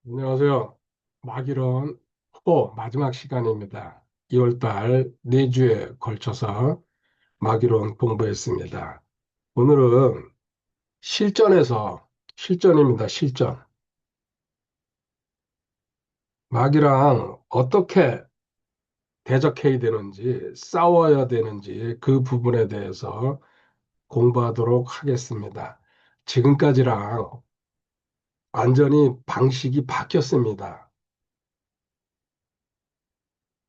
안녕하세요. 마기론 후보 마지막 시간입니다. 2월달 4주에 걸쳐서 마기론 공부했습니다. 오늘은 실전입니다. 실전. 마기랑 어떻게 대적해야 되는지, 싸워야 되는지 그 부분에 대해서 공부하도록 하겠습니다. 지금까지랑 완전히 방식이 바뀌었습니다.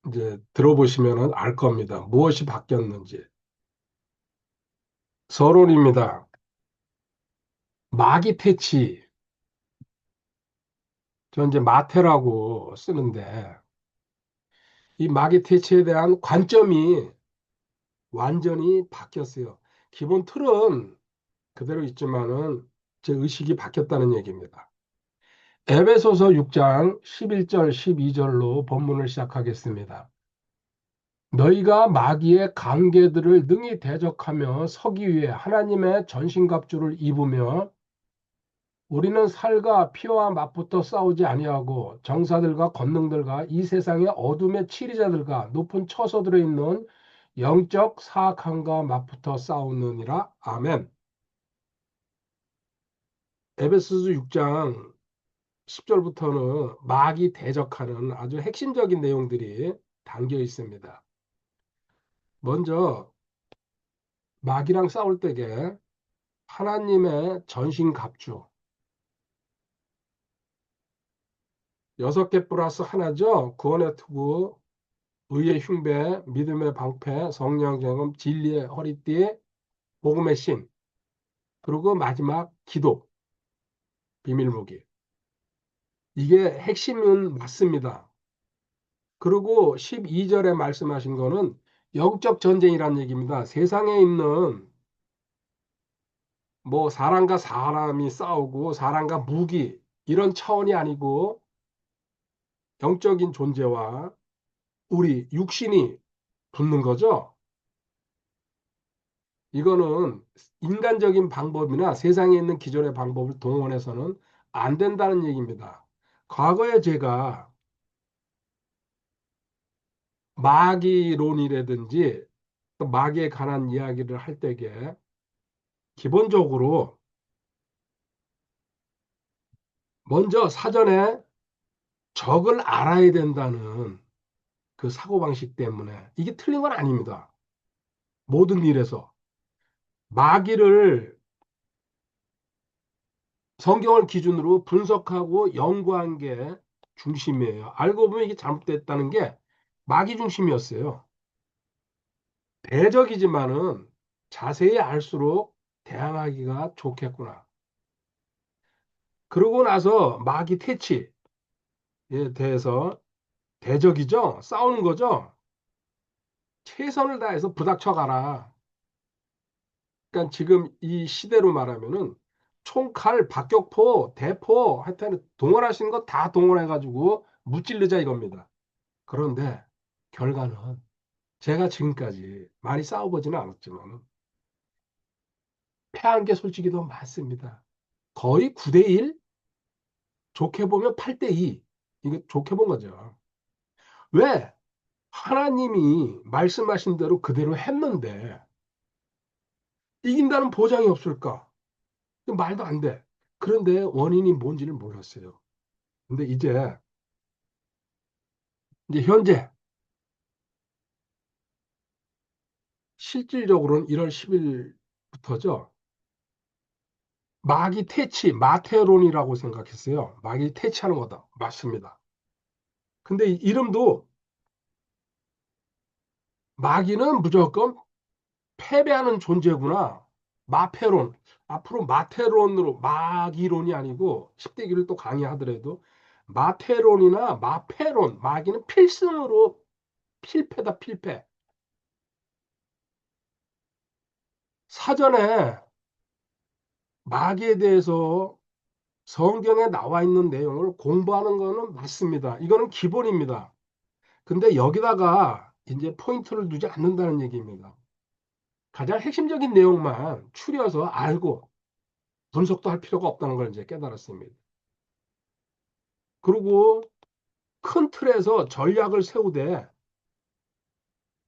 이제 들어보시면 알 겁니다. 무엇이 바뀌었는지. 서론입니다. 마기 퇴치, 저 이제 마태라고 쓰는데, 이 마기 퇴치에 대한 관점이 완전히 바뀌었어요. 기본 틀은 그대로 있지만은 제 의식이 바뀌었다는 얘기입니다. 에베소서 6장 11절, 12절로 본문을 시작하겠습니다. 너희가 마귀의 관계들을 능히 대적하며 서기 위해 하나님의 전신갑주를 입으며 우리는 살과 피와 맞붙어 싸우지 아니하고 정사들과 권능들과 이 세상의 어둠의 치리자들과 높은 처소들에 있는 영적 사악함과 맞붙어 싸우느니라. 아멘. 에베소서 6장 10절부터는 마귀 대적하는 아주 핵심적인 내용들이 담겨 있습니다. 먼저 마귀랑 싸울 때에 하나님의 전신갑주 6개 플러스 하나죠. 구원의 투구, 의의 흉배, 믿음의 방패, 성령 경험, 진리의 허리띠, 복음의 신, 그리고 마지막 기도, 비밀무기. 이게 핵심은 맞습니다. 그리고 12절에 말씀하신 거는 영적 전쟁이란 얘기입니다. 세상에 있는 뭐 사람과 사람이 싸우고 사람과 무기 이런 차원이 아니고 영적인 존재와 우리 육신이 붙는 거죠. 이거는 인간적인 방법이나 세상에 있는 기존의 방법을 동원해서는 안 된다는 얘기입니다. 과거에 제가 마귀론이라든지 또 마귀에 관한 이야기를 할 때에 기본적으로 먼저 사전에 적을 알아야 된다는 그 사고방식 때문에 이게 틀린 건 아닙니다. 모든 일에서. 마귀를 성경을 기준으로 분석하고 연구한 게 중심이에요. 알고 보면 이게 잘못됐다는 게 마귀 중심이었어요. 대적이지만은 자세히 알수록 대항하기가 좋겠구나. 그러고 나서 마귀 퇴치에 대해서 대적이죠. 싸우는 거죠. 최선을 다해서 부닥쳐 가라. 그러니까 지금 이 시대로 말하면은 총칼, 박격포, 대포 하여튼 동원하시는 거 다 동원해가지고 무찔르자 이겁니다. 그런데 결과는 제가 지금까지 많이 싸워보지는 않았지만 패한 게 솔직히 더 많습니다. 거의 9대1? 좋게 보면 8대2. 이거 좋게 본 거죠. 왜? 하나님이 말씀하신 대로 그대로 했는데 이긴다는 보장이 없을까? 말도 안 돼. 그런데 원인이 뭔지를 몰랐어요. 근데 이제 현재 실질적으로는 1월 10일부터죠. 마귀 퇴치, 마테론이라고 생각했어요. 마귀 퇴치하는 거다. 맞습니다. 근데 이 이름도 마귀는 무조건 패배하는 존재구나. 마페론. 앞으로 마테론으로 마귀론이 아니고 10대기를 또 강의하더라도 마테론이나 마페론, 마귀는 필승으로 필패다, 필패. 사전에 마귀에 대해서 성경에 나와 있는 내용을 공부하는 거는 맞습니다. 이거는 기본입니다. 근데 여기다가 이제 포인트를 두지 않는다는 얘기입니다. 가장 핵심적인 내용만 추려서 알고 분석도 할 필요가 없다는 걸 이제 깨달았습니다. 그리고 큰 틀에서 전략을 세우되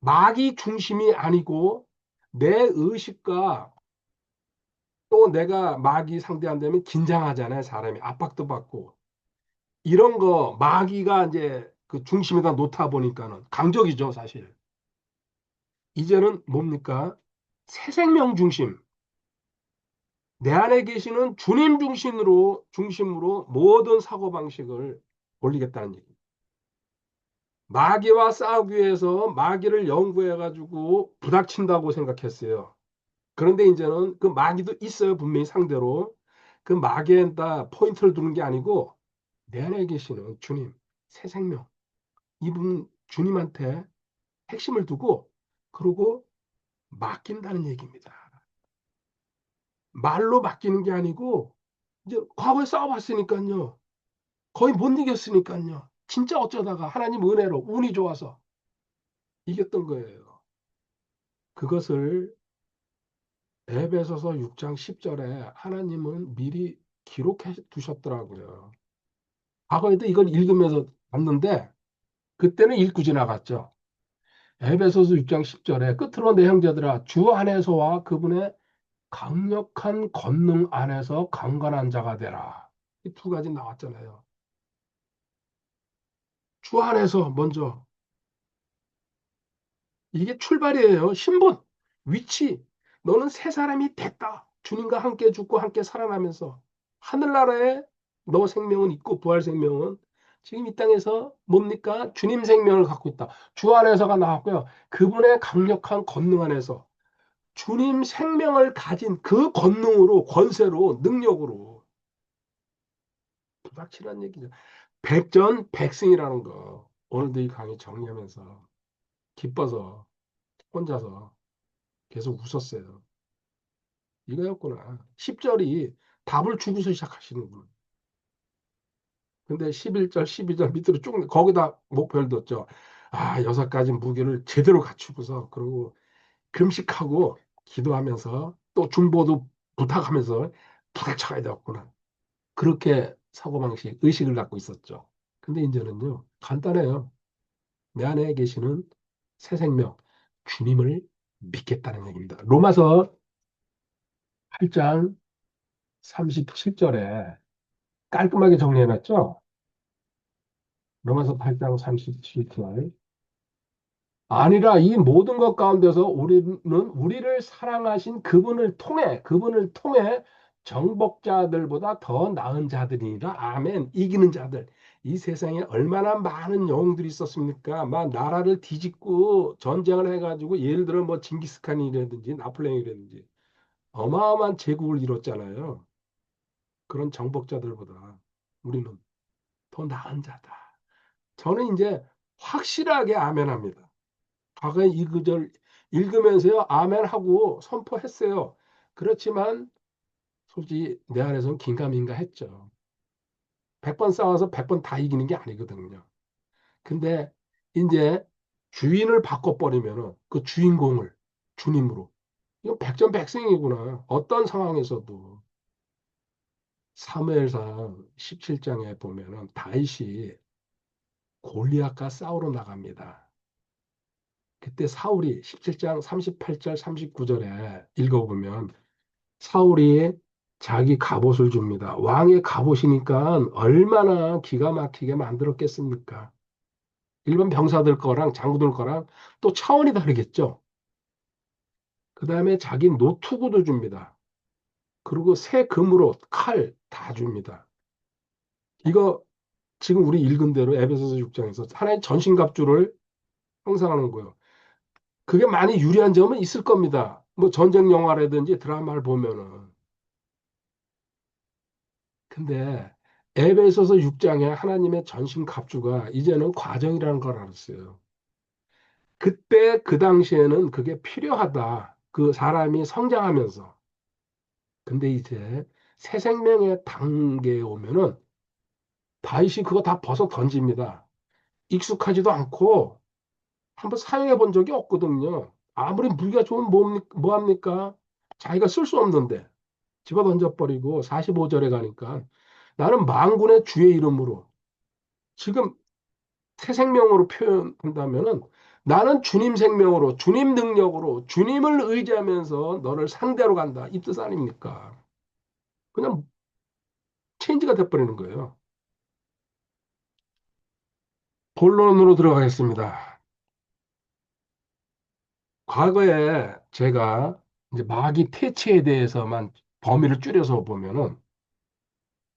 마귀 중심이 아니고 내 의식과 또 내가 마귀 상대한다면 긴장하잖아요. 사람이 압박도 받고. 이런 거 마귀가 이제 그 중심에다 놓다 보니까는 강적이죠, 사실. 이제는 뭡니까? 새 생명 중심. 내 안에 계시는 주님 중심으로 모든 사고방식을 올리겠다는 얘기. 마귀와 싸우기 위해서 마귀를 연구해가지고 부닥친다고 생각했어요. 그런데 이제는 그 마귀도 있어요. 분명히 상대로. 그 마귀에다 포인트를 두는 게 아니고 내 안에 계시는 주님, 새 생명. 이분 주님한테 핵심을 두고 그러고 맡긴다는 얘기입니다. 말로 맡기는 게 아니고 이제 과거에 싸워봤으니까요. 거의 못 이겼으니까요. 진짜 어쩌다가 하나님 은혜로 운이 좋아서 이겼던 거예요. 그것을 에베소서 6장 10절에 하나님은 미리 기록해 두셨더라고요. 과거에도 이걸 읽으면서 봤는데 그때는 읽고 지나갔죠. 에베소서 6장 10절에 끝으로 내 형제들아 주 안에서와 그분의 강력한 권능 안에서 강건한 자가 되라. 이 두 가지 나왔잖아요. 주 안에서 먼저 이게 출발이에요. 신분, 위치. 너는 새 사람이 됐다. 주님과 함께 죽고 함께 살아나면서 하늘나라에 너 생명은 있고 부활 생명은 지금 이 땅에서 뭡니까? 주님 생명을 갖고 있다. 주 안에서가 나왔고요. 그분의 강력한 권능 안에서 주님 생명을 가진 그 권능으로 권세로 능력으로 부닥치라는 얘기죠. 백전백승이라는 거 오늘도 이 강의 정리하면서 기뻐서 혼자서 계속 웃었어요. 이거였구나. 10절이 답을 주고서 시작하시는구나. 근데 11절, 12절 밑으로 쭉 거기다 목표를 뒀죠. 아, 6가지 무기를 제대로 갖추고서 그리고 금식하고 기도하면서 또 중보도 부탁하면서 부닥쳐가야 되겠구나. 그렇게 사고방식, 의식을 갖고 있었죠. 근데 이제는요, 간단해요. 내 안에 계시는 새 생명, 주님을 믿겠다는 얘기입니다. 로마서 8장 37절에 깔끔하게 정리해놨죠? 로마서 8장 37절. 아니라 이 모든 것 가운데서 우리는 우리를 사랑하신 그분을 통해 정복자들보다 더 나은 자들이니라. 아멘. 이기는 자들. 이 세상에 얼마나 많은 영웅들이 있었습니까? 막 나라를 뒤집고 전쟁을 해가지고 예를 들어 뭐 징기스칸이라든지 나폴레옹이라든지 어마어마한 제국을 이뤘잖아요. 그런 정복자들보다 우리는 더 나은 자다. 저는 이제 확실하게 아멘합니다. 과거에 이 구절 읽으면서요, 아멘하고 선포했어요. 그렇지만 솔직히 내 안에서는 긴가민가 했죠. 100번 싸워서 100번 다 이기는 게 아니거든요. 근데 이제 주인을 바꿔버리면은 그 주인공을 주님으로 이거 백전백승이구나. 어떤 상황에서도 사무엘상 17장에 보면은 다윗이 골리앗과 싸우러 나갑니다. 그때 사울이 17장 38절 39절에 읽어보면 사울이 자기 갑옷을 줍니다. 왕의 갑옷이니까 얼마나 기가 막히게 만들었겠습니까? 일반 병사들 거랑 장군들 거랑 또 차원이 다르겠죠. 그 다음에 자기 노투구도 줍니다. 그리고 새 금으로 칼 다 줍니다. 이거 지금 우리 읽은 대로 에베소서 6장에서 하나의 전신갑주를 형상하는 거예요. 그게 많이 유리한 점은 있을 겁니다. 뭐 전쟁 영화라든지 드라마를 보면은. 근데 에베소서 6장에 하나님의 전신 갑주가 이제는 과정이라는 걸 알았어요. 그때 그 당시에는 그게 필요하다. 그 사람이 성장하면서. 근데 이제 새 생명의 단계에 오면은 다윗이 그거 다 벗어 던집니다. 익숙하지도 않고 한번 사용해 본 적이 없거든요. 아무리 무기가 좋으면 뭐합니까? 자기가 쓸 수 없는데. 집어 던져버리고 45절에 가니까 나는 만군의 주의 이름으로 지금 새 생명으로 표현한다면은 나는 주님 생명으로, 주님 능력으로, 주님을 의지하면서 너를 상대로 간다. 이 뜻 아닙니까? 그냥 체인지가 돼버리는 거예요. 본론으로 들어가겠습니다. 과거에 제가 이제 마귀 퇴치에 대해서만 범위를 줄여서 보면은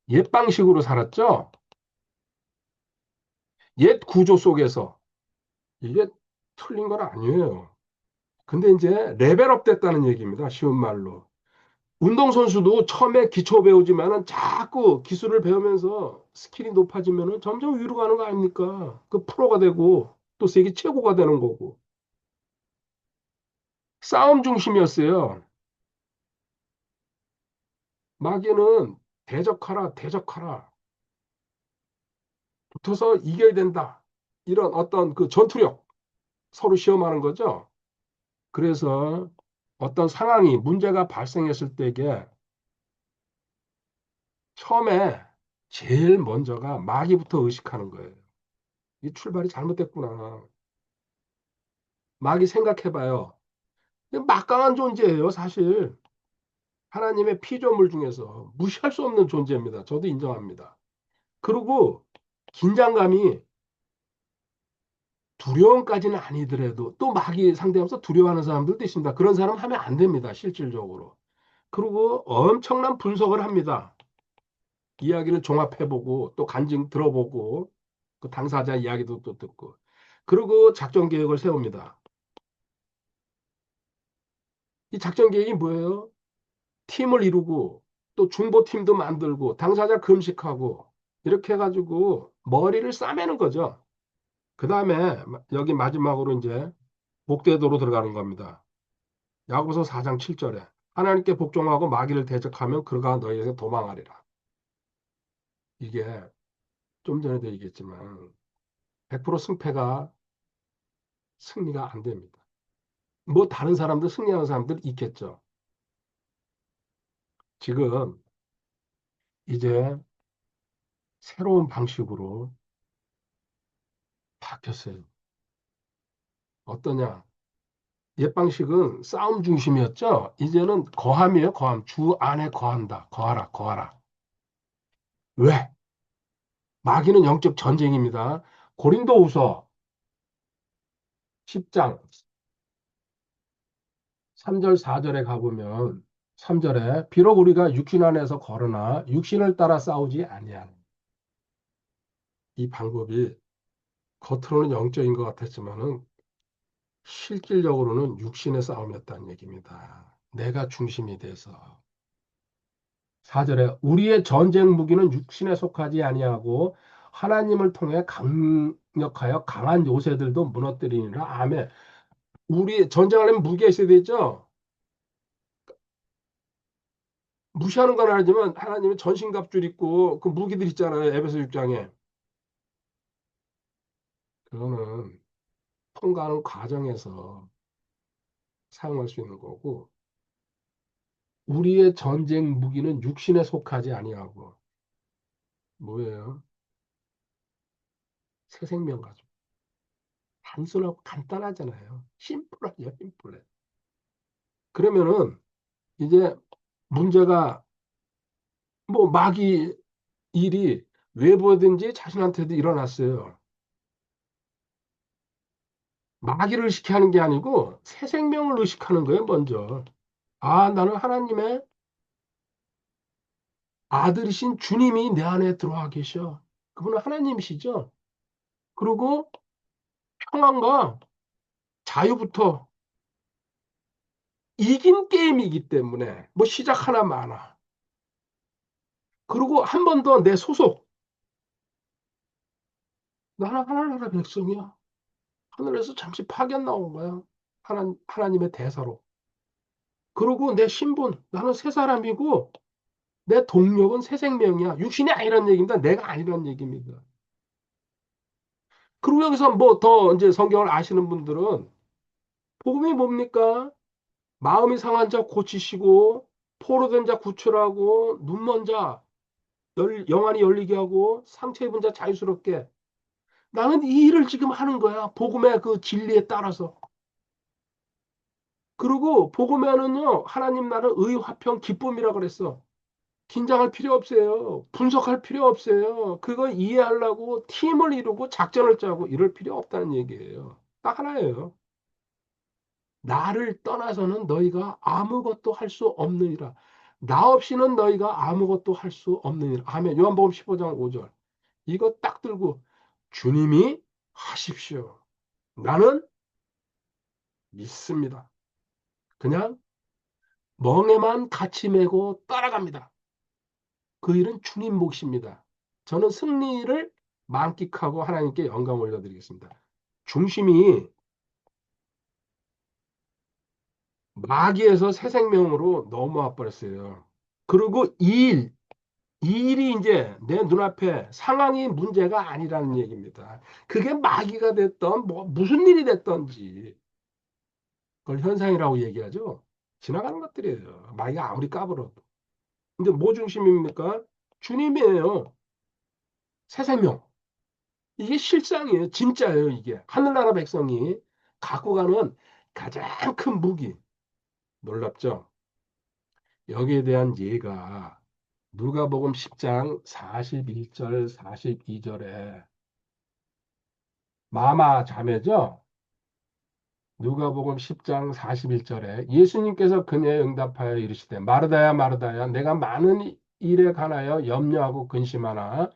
옛 방식으로 살았죠? 옛 구조 속에서 이게 틀린 건 아니에요. 근데 이제 레벨업 됐다는 얘기입니다. 쉬운 말로. 운동선수도 처음에 기초 배우지만은 자꾸 기술을 배우면서 스킬이 높아지면은 점점 위로 가는 거 아닙니까? 그 프로가 되고 또 세계 최고가 되는 거고. 싸움 중심이었어요. 마귀는 대적하라, 대적하라. 붙어서 이겨야 된다. 이런 어떤 그 전투력 서로 시험하는 거죠. 그래서 어떤 상황이 문제가 발생했을 때에 처음에 제일 먼저가 마귀부터 의식하는 거예요. 이 출발이 잘못됐구나. 마귀 생각해봐요. 막강한 존재예요, 사실. 하나님의 피조물 중에서 무시할 수 없는 존재입니다. 저도 인정합니다. 그리고 긴장감이 두려움까지는 아니더라도 또 마귀 상대하면서 두려워하는 사람들도 있습니다. 그런 사람 하면 안 됩니다, 실질적으로. 그리고 엄청난 분석을 합니다. 이야기를 종합해보고 또 간증 들어보고 그 당사자 이야기도 또 듣고 그리고 작전 계획을 세웁니다. 이 작전 계획이 뭐예요? 팀을 이루고 또 중보팀도 만들고 당사자 금식하고 이렇게 해가지고 머리를 싸매는 거죠. 그 다음에 여기 마지막으로 이제 복되도로 들어가는 겁니다. 야고보서 4장 7절에 하나님께 복종하고 마귀를 대적하면 그가 너희에게 도망하리라. 이게 좀 전에도 얘기했지만 100% 승패가 승리가 안 됩니다. 뭐 다른 사람들 승리하는 사람들 있겠죠. 지금 이제 새로운 방식으로 바뀌었어요. 어떠냐? 옛 방식은 싸움 중심이었죠. 이제는 거함이에요. 거함. 주 안에 거한다. 거하라. 거하라. 왜? 마귀는 영적 전쟁입니다. 고린도후서 10장 3절 4절에 가보면 3절에 비록 우리가 육신 안에서 걸으나 육신을 따라 싸우지 아니하는 이 방법이 겉으로는 영적인 것 같았지만은 실질적으로는 육신의 싸움이었다는 얘기입니다. 내가 중심이 돼서. 4절에 우리의 전쟁 무기는 육신에 속하지 아니하고 하나님을 통해 강력하여 강한 요새들도 무너뜨리니라. 아멘. 우리 전쟁하려면 무기가 있어야 되죠. 무시하는 건 아니지만 하나님은 전신갑줄 입고 그 무기들 있잖아요. 에베소 6장에. 그거는 통과하는 과정에서 사용할 수 있는 거고 우리의 전쟁 무기는 육신에 속하지 아니하고 뭐예요? 새 생명 가지고. 단순하고 간단하잖아요. 심플하죠, 심플해. 그러면은 이제 문제가 뭐 마귀 일이 외부든지 자신한테도 일어났어요. 마귀를 의식하는 게 아니고 새 생명을 의식하는 거예요, 먼저. 아, 나는 하나님의 아들이신 주님이 내 안에 들어와 계셔. 그분은 하나님이시죠. 그리고 평안과 자유부터 이긴 게임이기 때문에 뭐 시작 하나 많아. 그리고 한 번 더 내 소속. 나는 하나님의 백성이야. 하늘에서 잠시 파견 나온 거야. 하나님의 대사로. 그리고 내 신분, 나는 새 사람이고, 내 동력은 새 생명이야. 육신이 아니란 얘기입니다. 내가 아니란 얘기입니다. 그리고 여기서 뭐 더 이제 성경을 아시는 분들은, 복음이 뭡니까? 마음이 상한 자 고치시고, 포로된 자 구출하고, 눈먼 자 영안이 열리게 하고, 상처 입은 자 자유스럽게. 나는 이 일을 지금 하는 거야. 복음의 그 진리에 따라서. 그리고 복음에는요, 하나님 나라는 의, 화평, 기쁨이라 그랬어. 긴장할 필요 없어요. 분석할 필요 없어요. 그거 이해하려고 팀을 이루고 작전을 짜고 이럴 필요 없다는 얘기예요. 딱 하나예요. 나를 떠나서는 너희가 아무것도 할 수 없느니라. 나 없이는 너희가 아무것도 할 수 없느니라. 아멘. 요한복음 15장 5절. 이거 딱 들고 주님이 하십시오. 나는 믿습니다. 그냥 멍에만 같이 메고 따라갑니다. 그 일은 주님 몫입니다. 저는 승리를 만끽하고 하나님께 영광 올려드리겠습니다. 중심이 마귀에서 새 생명으로 넘어와 버렸어요. 그리고 이 일이 이제 내 눈앞에 상황이 문제가 아니라는 얘기입니다. 그게 마귀가 됐던 뭐 무슨 일이 됐던지 그걸 현상이라고 얘기하죠. 지나가는 것들이에요. 마귀가 아무리 까불어도. 근데 뭐 중심입니까? 주님이에요. 새 생명. 이게 실상이에요. 진짜예요, 이게. 하늘나라 백성이 갖고 가는 가장 큰 무기. 놀랍죠? 여기에 대한 예가 누가복음 10장 41절, 42절에 마마 자매죠? 누가복음 10장 41절에 예수님께서 그녀에 응답하여 이르시되 마르다야 마르다야 내가 많은 일에 관하여 염려하고 근심하나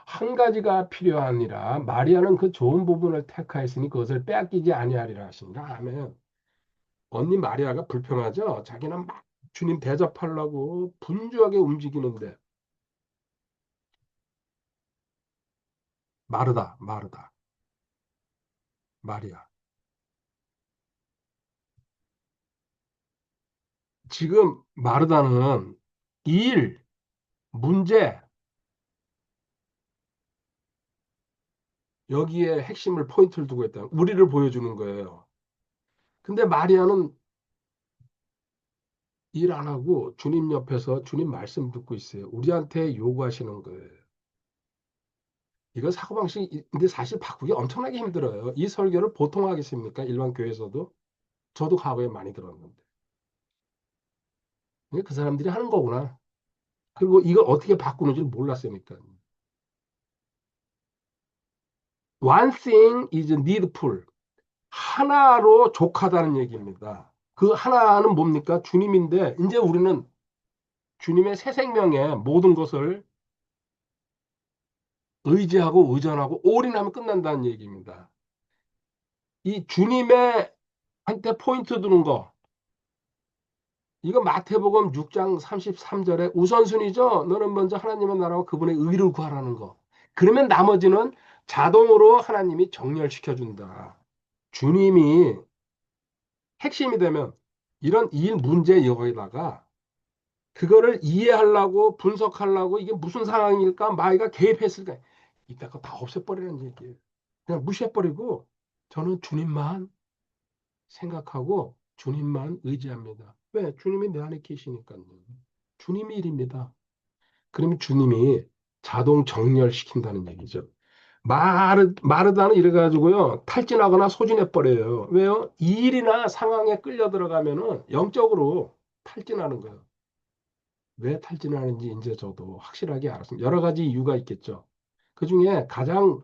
한 가지가 필요하니라 마리아는 그 좋은 부분을 택하였으니 그것을 빼앗기지 아니하리라 하신다. 아멘. 언니 마리아가 불평하죠. 자기는 막 주님 대접하려고 분주하게 움직이는데 마르다 마르다 마리아. 지금 마르다는 일, 문제 여기에 핵심을 포인트를 두고 있다. 우리를 보여주는 거예요. 근데 마리아는 일 안 하고 주님 옆에서 주님 말씀 듣고 있어요. 우리한테 요구하시는 거예요. 이거 사고방식인데 사실 바꾸기 엄청나게 힘들어요. 이 설교를 보통 하겠습니까? 일반 교회에서도. 저도 과거에 많이 들었는데. 근데 그 사람들이 하는 거구나. 그리고 이걸 어떻게 바꾸는지 몰랐으니까. One thing is needful. 하나로 족하다는 얘기입니다. 그 하나는 뭡니까? 주님인데, 이제 우리는 주님의 새 생명에 모든 것을 의지하고 의존하고 올인하면 끝난다는 얘기입니다. 이 주님의 한테 포인트 두는 거, 이거 마태복음 6장 33절에 우선순위죠. 너는 먼저 하나님의 나라와 그분의 의를 구하라는 거. 그러면 나머지는 자동으로 하나님이 정렬시켜 준다. 주님이 핵심이 되면 이런 일 문제 여기다가 그거를 이해하려고 분석하려고 이게 무슨 상황일까 마이가 개입했을까 이따 거 다 없애버리는 얘기예요. 그냥 무시해버리고 저는 주님만 생각하고 주님만 의지합니다. 왜? 주님이 내 안에 계시니까요. 주님이 일입니다. 그러면 주님이 자동 정렬시킨다는 얘기죠. 마르다는 이래가지고요 탈진하거나 소진해버려요. 왜요? 이 일이나 상황에 끌려 들어가면은 영적으로 탈진하는 거예요. 왜 탈진하는지 이제 저도 확실하게 알았습니다. 여러 가지 이유가 있겠죠. 그 중에 가장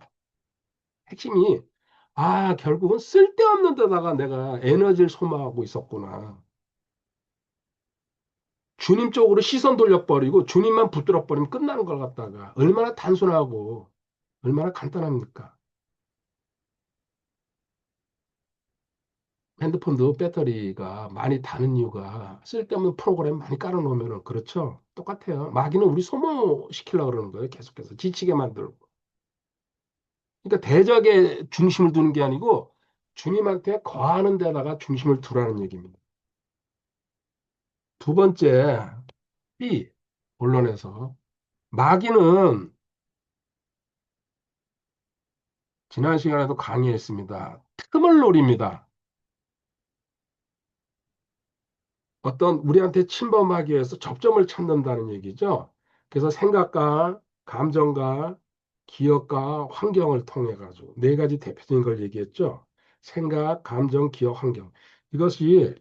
핵심이 결국은 쓸데없는 데다가 내가 에너지를 소모하고 있었구나. 주님 쪽으로 시선 돌려버리고 주님만 붙들어 버리면 끝나는 걸 갖다가 얼마나 단순하고 얼마나 간단합니까? 핸드폰도 배터리가 많이 다는 이유가 쓸데없는 프로그램 많이 깔아놓으면 그렇죠. 똑같아요. 마귀는 우리 소모시키려고 그러는 거예요. 계속해서 지치게 만들고. 그러니까 대적에 중심을 두는 게 아니고 주님한테 거하는 데다가 중심을 두라는 얘기입니다. 두 번째, B, 본론에서 마귀는 지난 시간에도 강의했습니다. 틈을 노립니다. 어떤 우리한테 침범하기 위해서 접점을 찾는다는 얘기죠. 그래서 생각과 감정과 기억과 환경을 통해 가지고 네 가지 대표적인 걸 얘기했죠. 생각, 감정, 기억, 환경. 이것이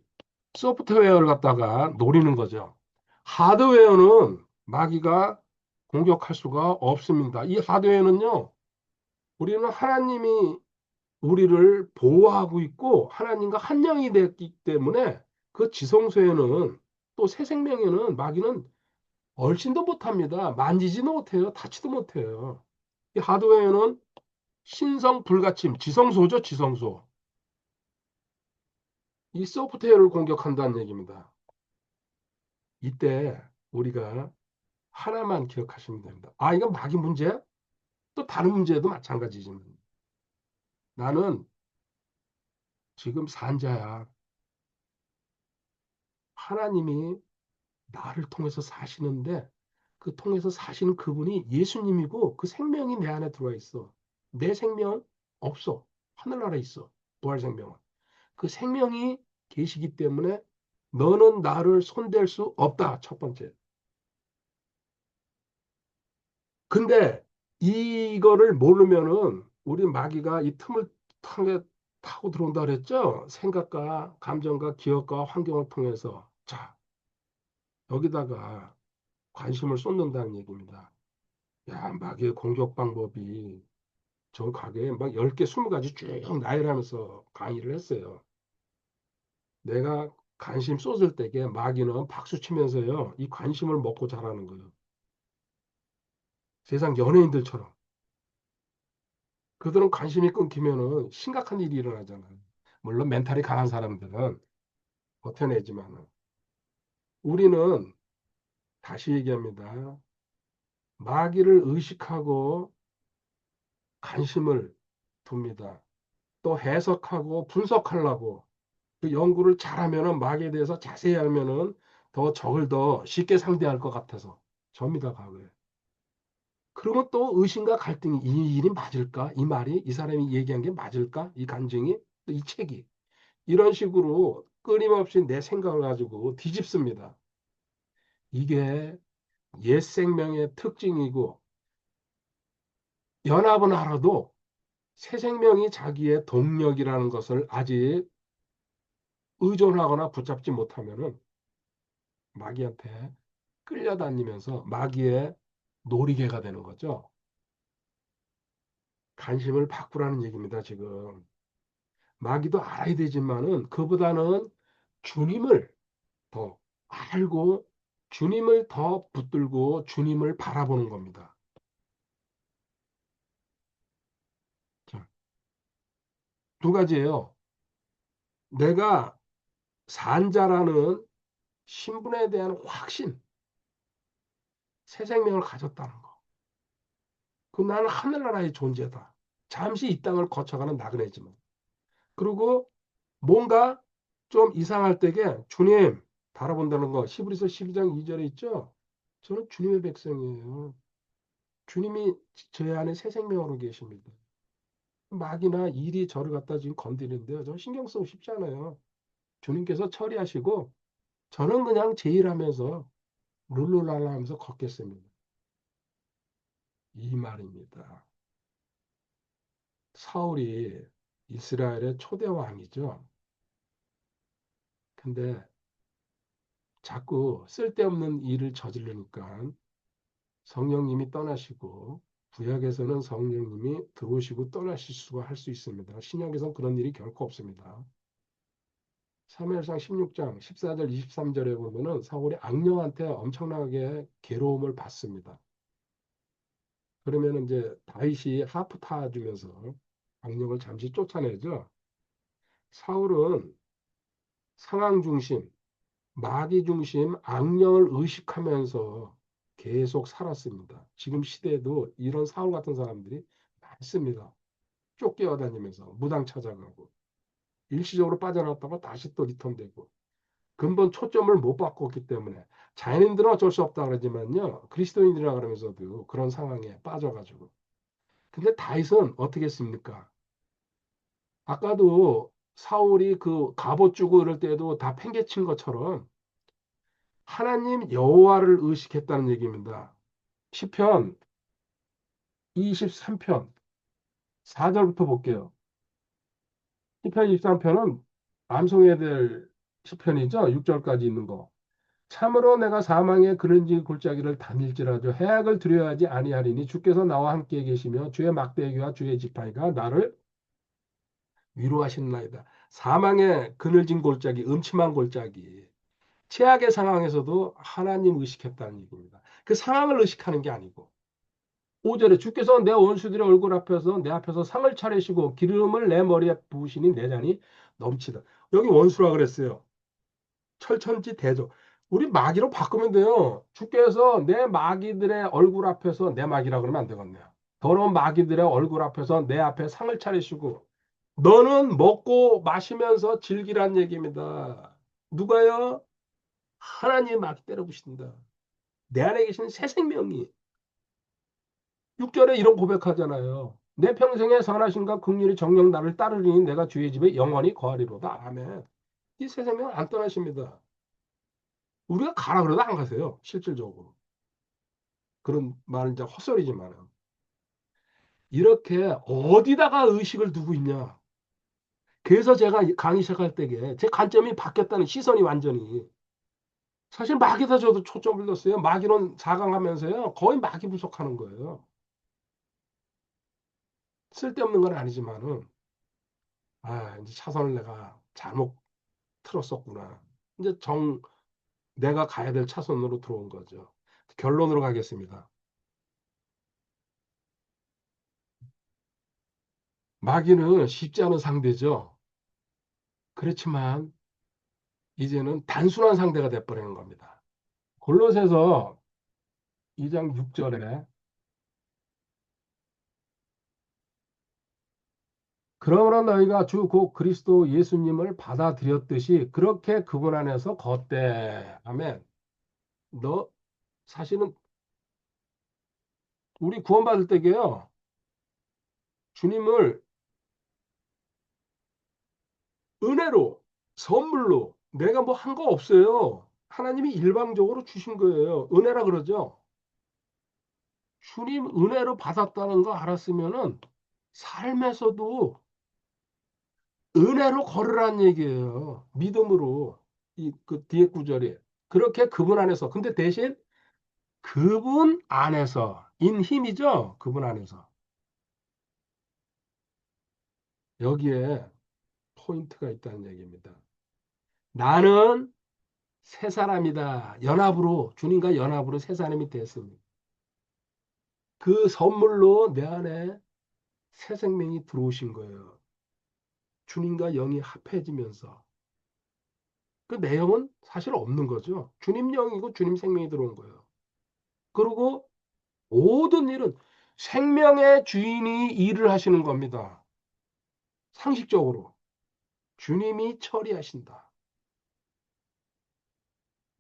소프트웨어를 갖다가 노리는 거죠. 하드웨어는 마귀가 공격할 수가 없습니다. 이 하드웨어는요, 우리는 하나님이 우리를 보호하고 있고 하나님과 한 영이 됐기 때문에 그 지성소에는 또 새 생명에는 마귀는 얼씬도 못합니다. 만지지도 못해요. 닿지도 못해요. 이 하드웨어는 신성 불가침, 지성소죠, 지성소. 이 소프트웨어를 공격한다는 얘기입니다. 이때 우리가 하나만 기억하시면 됩니다. 아, 이건 마귀 문제야? 또 다른 문제도 마찬가지지만 나는 지금 산자야. 하나님이 나를 통해서 사시는데 그 통해서 사시는 그분이 예수님이고 그 생명이 내 안에 들어와 있어. 내 생명 없어. 하늘나라에 있어. 부활 생명은. 그 생명이 계시기 때문에 너는 나를 손댈 수 없다. 첫 번째. 근데 이거를 모르면은 우리 마귀가 이 틈을 통해 타고 들어온다 그랬죠? 생각과 감정과 기억과 환경을 통해서. 자, 여기다가 관심을 쏟는다는 얘기입니다. 야, 마귀의 공격 방법이 저 가게에 막 10개, 20가지 쭉 나열하면서 강의를 했어요. 내가 관심 쏟을 때게 마귀는 박수 치면서요. 이 관심을 먹고 자라는 거예요. 세상 연예인들처럼. 그들은 관심이 끊기면은 심각한 일이 일어나잖아요. 물론 멘탈이 강한 사람들은 버텨내지만 우리는 다시 얘기합니다. 마귀를 의식하고 관심을 둡니다. 또 해석하고 분석하려고 그 연구를 잘하면은 마귀에 대해서 자세히 알면은 더 적을 더 쉽게 상대할 것 같아서 접니다, 과거에. 그리고 또 의심과 갈등이 이 일이 맞을까? 이 말이 이 사람이 얘기한 게 맞을까? 이 감정이 또 이 책이 이런 식으로 끊임없이 내 생각을 가지고 뒤집습니다. 이게 옛 생명의 특징이고 연합은 알아도 새 생명이 자기의 동력이라는 것을 아직 의존하거나 붙잡지 못하면은 마귀한테 끌려다니면서 마귀의 놀이개가 되는 거죠. 관심을 바꾸라는 얘기입니다, 지금. 마귀도 알아야 되지만은 그보다는 주님을 더 알고 주님을 더 붙들고 주님을 바라보는 겁니다. 자, 두 가지예요. 내가 산자라는 신분에 대한 확신, 새 생명을 가졌다는 거. 그 나는 하늘나라의 존재다. 잠시 이 땅을 거쳐가는 나그네지만. 그리고 뭔가 좀 이상할 때게 주님 바라본다는 거. 히브리서 12장 2절에 있죠. 저는 주님의 백성이에요. 주님이 제 안에 새 생명으로 계십니다. 막이나 일이 저를 갖다 지금 건드리는데요. 저 신경 쓰고 싶지 않아요. 주님께서 처리하시고 저는 그냥 제 일하면서 룰루랄라 하면서 걷겠습니다. 이 말입니다. 사울이 이스라엘의 초대 왕이죠. 근데 자꾸 쓸데없는 일을 저지르니까 성령님이 떠나시고 구약에서는 성령님이 들어오시고 떠나실 수가 할 수 있습니다. 신약에서는 그런 일이 결코 없습니다. 사무엘상 16장 14절 23절에 보면은 사울이 악령한테 엄청나게 괴로움을 받습니다. 그러면 이제 다윗이 하프 타주면서 악령을 잠시 쫓아내죠. 사울은 상황 중심, 마귀 중심, 악령을 의식하면서 계속 살았습니다. 지금 시대에도 이런 사울 같은 사람들이 많습니다. 쫓겨다니면서 무당 찾아가고 일시적으로 빠져나왔다가 다시 또 리턴되고 근본 초점을 못 바꿨기 때문에 자연인들은 어쩔 수 없다 그러지만요 그리스도인이라 그러면서도 그런 상황에 빠져가지고 근데 다윗은 어떻게 했습니까? 아까도 사울이 그 갑옷 주고 이럴 때도 다 팽개친 것처럼 하나님 여호와를 의식했다는 얘기입니다. 시편 23편 4절부터 볼게요. 시편 23편은 암송해야 될 시편이죠. 6절까지 있는 거. 참으로 내가 사망의 그른지 골짜기를 다닐지라도 해악을 두려워하지 아니하리니 주께서 나와 함께 계시며 주의 막대기와 주의 지팡이가 나를 위로하시나이다. 사망의 그늘진 골짜기, 음침한 골짜기. 최악의 상황에서도 하나님 의식했다는 얘기입니다. 그 상황을 의식하는 게 아니고 5절에 주께서 내 원수들의 얼굴 앞에서 내 앞에서 상을 차리시고 기름을 내 머리에 부으시니 내 잔이 넘치다. 여기 원수라 그랬어요. 철천지 대조. 우리 마귀로 바꾸면 돼요. 주께서 내 마귀들의 얼굴 앞에서 내 마귀라 그러면 안 되겠네요. 더러운 마귀들의 얼굴 앞에서 내 앞에 상을 차리시고 너는 먹고 마시면서 즐기란 얘기입니다. 누가요? 하나님 마귀 때려부신다. 내 안에 계신 새 생명이 6절에 이런 고백하잖아요. 내 평생에 선하심과 긍휼이 정녕 나를 따르리니 내가 주의 집에 영원히 거하리로다. 아멘. 이 새 생명은 안 떠나십니다. 우리가 가라 그래도 안 가세요. 실질적으로. 그런 말은 이제 헛소리지만 이렇게 어디다가 의식을 두고 있냐. 그래서 제가 강의 시작할 때에 제 관점이 바뀌었다는 시선이 완전히 사실 마귀다 저도 초점을 뒀어요. 마귀론 4강 하면서요. 거의 마귀 분석하는 거예요. 쓸데없는 건 아니지만은 이제 차선을 내가 잘못 틀었었구나. 이제 내가 가야 될 차선으로 들어온 거죠. 결론으로 가겠습니다. 마귀는 쉽지 않은 상대죠. 그렇지만 이제는 단순한 상대가 돼버리는 겁니다. 골로새서 2장 6절에 그러므로 너희가 주 곧 그리스도 예수님을 받아들였듯이 그렇게 그분 안에서 걷되. 아멘. 너 사실은 우리 구원받을 때게요. 주님을 은혜로 선물로 내가 뭐 한 거 없어요. 하나님이 일방적으로 주신 거예요. 은혜라 그러죠. 주님 은혜로 받았다는 거 알았으면은 삶에서도 은혜로 걸으란 얘기예요. 믿음으로. 그 뒤에 구절이. 그렇게 그분 안에서. 근데 대신 그분 안에서. 인 힘이죠. 그분 안에서. 여기에 포인트가 있다는 얘기입니다. 나는 새 사람이다. 연합으로, 주님과 연합으로 새 사람이 됐습니다. 그 선물로 내 안에 새 생명이 들어오신 거예요. 주님과 영이 합해지면서. 그 내용은 사실 없는 거죠. 주님 영이고 주님 생명이 들어온 거예요. 그리고 모든 일은 생명의 주인이 일을 하시는 겁니다. 상식적으로. 주님이 처리하신다.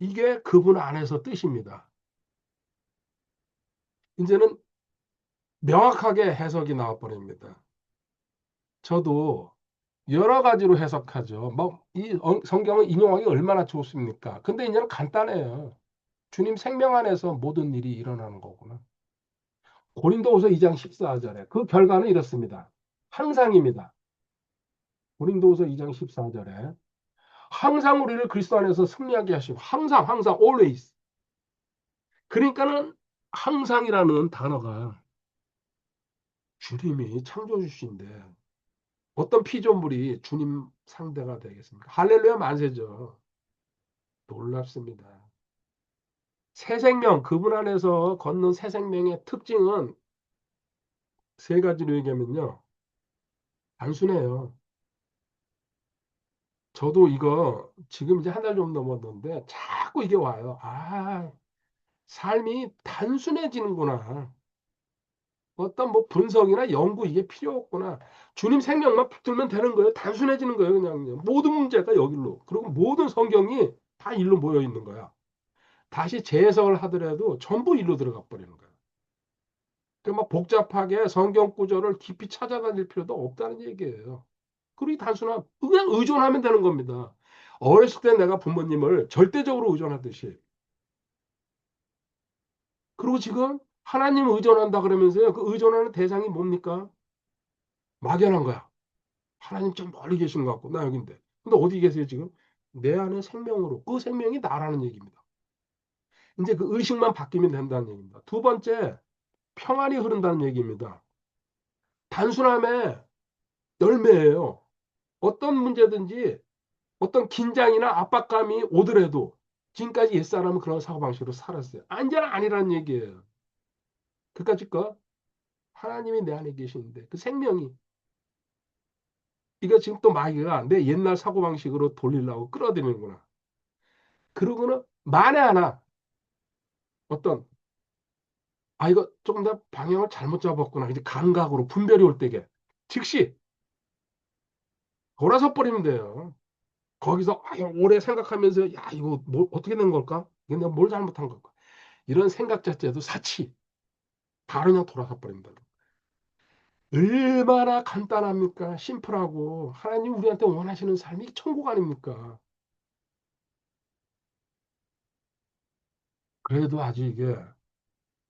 이게 그분 안에서 뜻입니다. 이제는 명확하게 해석이 나와버립니다. 저도 여러 가지로 해석하죠. 이 성경을 인용하기 얼마나 좋습니까? 근데 이제는 간단해요. 주님 생명 안에서 모든 일이 일어나는 거구나. 고린도후서 2장 14절에 그 결과는 이렇습니다. 항상입니다. 고린도후서 2장 14절에 항상 우리를 그리스도 안에서 승리하게 하시고 항상 always. 그러니까는 항상이라는 단어가 주님이 창조해 주신데 어떤 피조물이 주님 상대가 되겠습니까? 할렐루야 만세죠. 놀랍습니다. 새 생명, 그분 안에서 걷는 새 생명의 특징은 세 가지로 얘기하면요. 단순해요. 저도 이거 지금 이제 한 달 좀 넘었는데 자꾸 이게 와요. 삶이 단순해지는구나. 어떤 뭐 분석이나 연구 이게 필요 없구나. 주님 생명만 붙들면 되는 거예요. 단순해지는 거예요. 그냥 모든 문제가 여기로. 그리고 모든 성경이 다 일로 모여 있는 거야. 다시 재해석을 하더라도 전부 일로 들어가 버리는 거야. 그막 복잡하게 성경 구절을 깊이 찾아다닐 필요도 없다는 얘기예요. 그리고 단순한 그냥 의존하면 되는 겁니다. 어렸을 때 내가 부모님을 절대적으로 의존하듯이. 그리고 지금 하나님 의존한다 그러면서요. 그 의존하는 대상이 뭡니까? 막연한 거야. 하나님 좀 멀리 계신 것 같고 나 여긴데. 근데 어디 계세요 지금? 내 안에 생명으로. 그 생명이 나라는 얘기입니다. 이제 그 의식만 바뀌면 된다는 얘기입니다. 두 번째, 평안이 흐른다는 얘기입니다. 단순함의 열매예요. 어떤 문제든지 어떤 긴장이나 압박감이 오더라도 지금까지 옛사람은 그런 사고방식으로 살았어요. 안전은 아니라는 얘기예요. 그까짓 거 하나님이 내 안에 계시는데 그 생명이 이거 지금 또 마귀가 내 옛날 사고방식으로 돌리려고 끌어들이는구나. 그러고는 만에 하나 어떤 이거 조금 더 방향을 잘못 잡았구나. 이제 감각으로 분별이 올 때게 즉시 돌아서 버리면 돼요. 거기서 오래 생각하면서 야 이거 뭐 어떻게 된 걸까? 이게 내가 뭘 잘못한 걸까? 이런 생각 자체도 사치. 바로 그냥 돌아서 버린다. 얼마나 간단합니까? 심플하고 하나님 우리한테 원하시는 삶이 천국 아닙니까? 그래도 아직 이게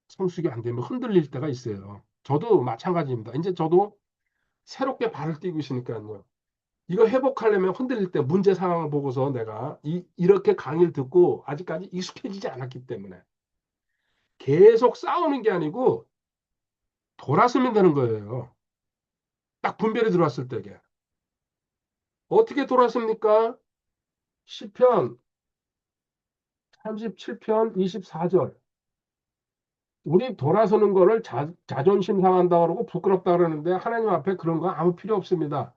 성숙이 안 되면 흔들릴 때가 있어요. 저도 마찬가지입니다. 이제 저도 새롭게 발을 띄고 있으니까요. 이거 회복하려면 흔들릴 때 문제 상황을 보고서 내가 이렇게 강의를 듣고 아직까지 익숙해지지 않았기 때문에 계속 싸우는 게 아니고 돌아서면 되는 거예요. 딱 분별이 들어왔을 때게. 어떻게 돌아섭니까? 시편 37편 24절. 우리 돌아서는 거를 자존심 상한다 그러고 부끄럽다 그러는데 하나님 앞에 그런 거 아무 필요 없습니다.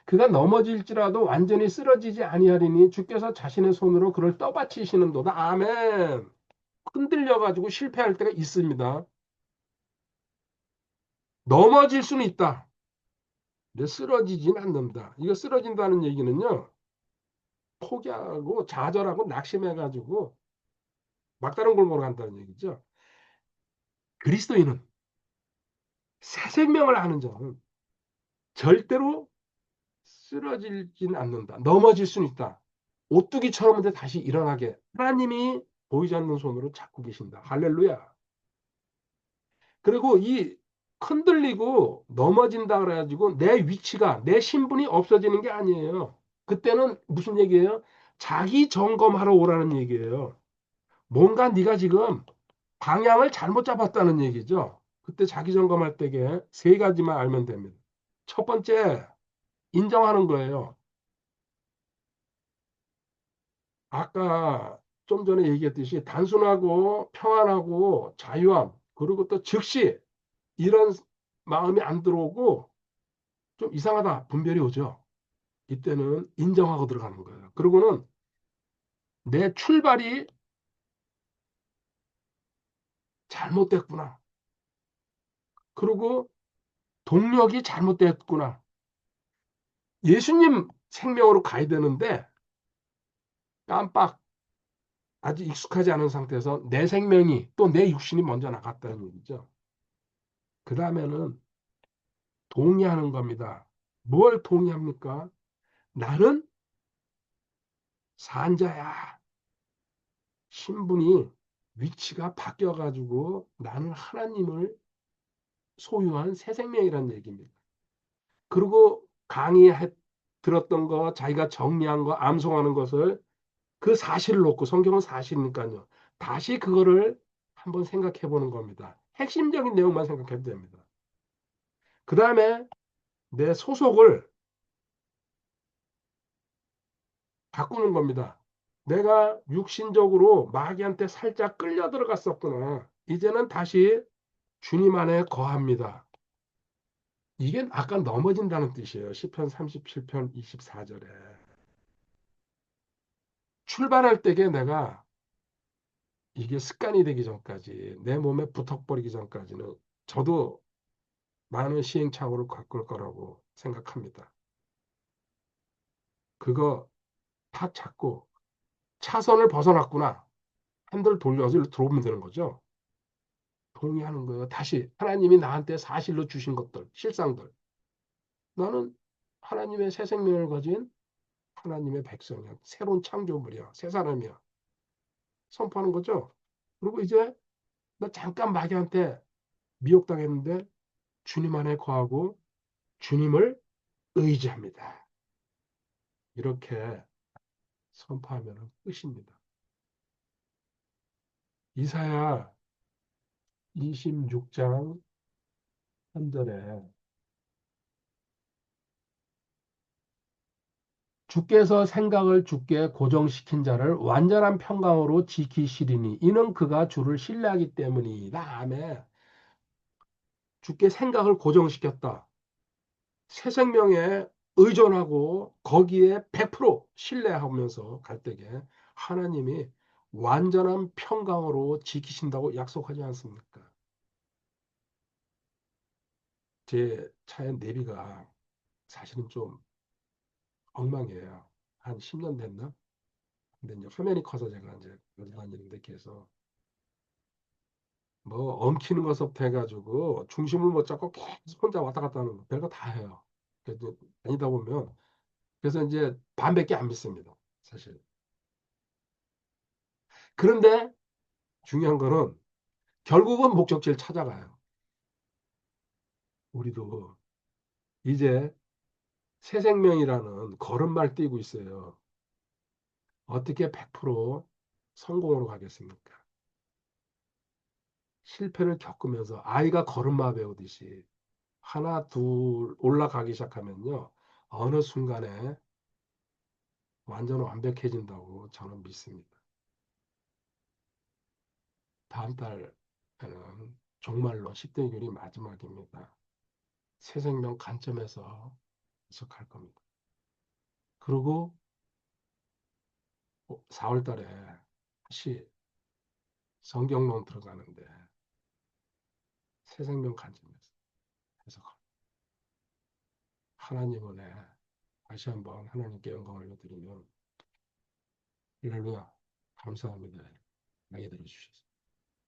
그가 넘어질지라도 완전히 쓰러지지 아니하리니 주께서 자신의 손으로 그를 떠받치시는도다. 아멘. 흔들려 가지고 실패할 때가 있습니다. 넘어질 수는 있다. 근데 쓰러지진 않는다. 이거 쓰러진다는 얘기는요. 포기하고 좌절하고 낙심해 가지고 막다른 골목으로 간다는 얘기죠. 그리스도인은 새 생명을 아는 자는 절대로 쓰러지진 않는다. 넘어질 수는 있다. 오뚜기처럼 근데 다시 일어나게 하나님이 보이지 않는 손으로 잡고 계신다. 할렐루야. 그리고 이 흔들리고 넘어진다 그래가지고 내 위치가 내 신분이 없어지는 게 아니에요. 그때는 무슨 얘기예요? 자기 점검하러 오라는 얘기예요. 뭔가 네가 지금 방향을 잘못 잡았다는 얘기죠. 그때 자기 점검할 때에 세 가지만 알면 됩니다. 첫 번째, 인정하는 거예요. 아까 좀 전에 얘기했듯이 단순하고 평안하고 자유함, 그리고 또 즉시 이런 마음이 안 들어오고 좀 이상하다, 분별이 오죠. 이때는 인정하고 들어가는 거예요. 그리고는 내 출발이 잘못됐구나. 그리고 동력이 잘못됐구나. 예수님 생명으로 가야 되는데 깜빡 아직 익숙하지 않은 상태에서 내 생명이 또 내 육신이 먼저 나갔다는 얘기죠. 그 다음에는 동의하는 겁니다. 뭘 동의합니까? 나는 산자야. 신분이 위치가 바뀌어가지고 나는 하나님을 소유한 새 생명이라는 얘기입니다. 그리고 강의해 들었던 거, 자기가 정리한 거, 암송하는 것을 그 사실을 놓고 성경은 사실이니까요. 다시 그거를 한번 생각해 보는 겁니다. 핵심적인 내용만 생각해도 됩니다. 그 다음에 내 소속을 바꾸는 겁니다. 내가 육신적으로 마귀한테 살짝 끌려 들어갔었구나. 이제는 다시 주님 안에 거합니다. 이게 아까 넘어진다는 뜻이에요. 시편 37편 24절에. 출발할 때에 내가 이게 습관이 되기 전까지 내 몸에 붙어버리기 전까지는 저도 많은 시행착오를 겪을 거라고 생각합니다. 그거 탁 잡고 차선을 벗어났구나. 핸들 돌려서 일로 들어오면 되는 거죠. 동의하는 거예요. 다시 하나님이 나한테 사실로 주신 것들, 실상들. 나는 하나님의 새 생명을 가진 하나님의 백성이야. 새로운 창조물이야. 새 사람이야. 선포하는 거죠. 그리고 이제 나 잠깐 마귀한테 미혹당했는데 주님 안에 거하고 주님을 의지합니다. 이렇게 선포하면 끝입니다. 이사야 26장 3절에 주께서 생각을 주께 고정시킨 자를 완전한 평강으로 지키시리니 이는 그가 주를 신뢰하기 때문이다. 아멘. 주께 생각을 고정시켰다. 새 생명에 의존하고 거기에 100% 신뢰하면서 갈 때에 하나님이 완전한 평강으로 지키신다고 약속하지 않습니까? 제 차의 내비가 사실은 좀 엉망이에요. 한 10년 됐나? 근데 이제 화면이 커서 제가 이제 어디 다니는데 계속 뭐 엉키는 것부터 해가지고 중심을 못 잡고 계속 혼자 왔다 갔다 하는 거 별거 다 해요. 그래도 다니다 보면 그래서 이제 반밖에 안 믿습니다. 사실. 그런데 중요한 거는 결국은 목적지를 찾아가요. 우리도 이제 새 생명이라는 걸음마를 뛰고 있어요. 어떻게 100% 성공으로 가겠습니까? 실패를 겪으면서 아이가 걸음마 배우듯이 하나, 둘 올라가기 시작하면요. 어느 순간에 완전 완벽해진다고 저는 믿습니다. 다음 달에는 정말로 10대 교리 마지막입니다. 새 생명 관점에서 해석할 겁니다. 그리고 4월 달에 다시 성경론 들어가는데 새 생명 관점에서 해석합니다. 하나님 은혜 다시 한번 하나님께 영광을 올려드리면 할렐루야 감사합니다. 많이 들어주셔서.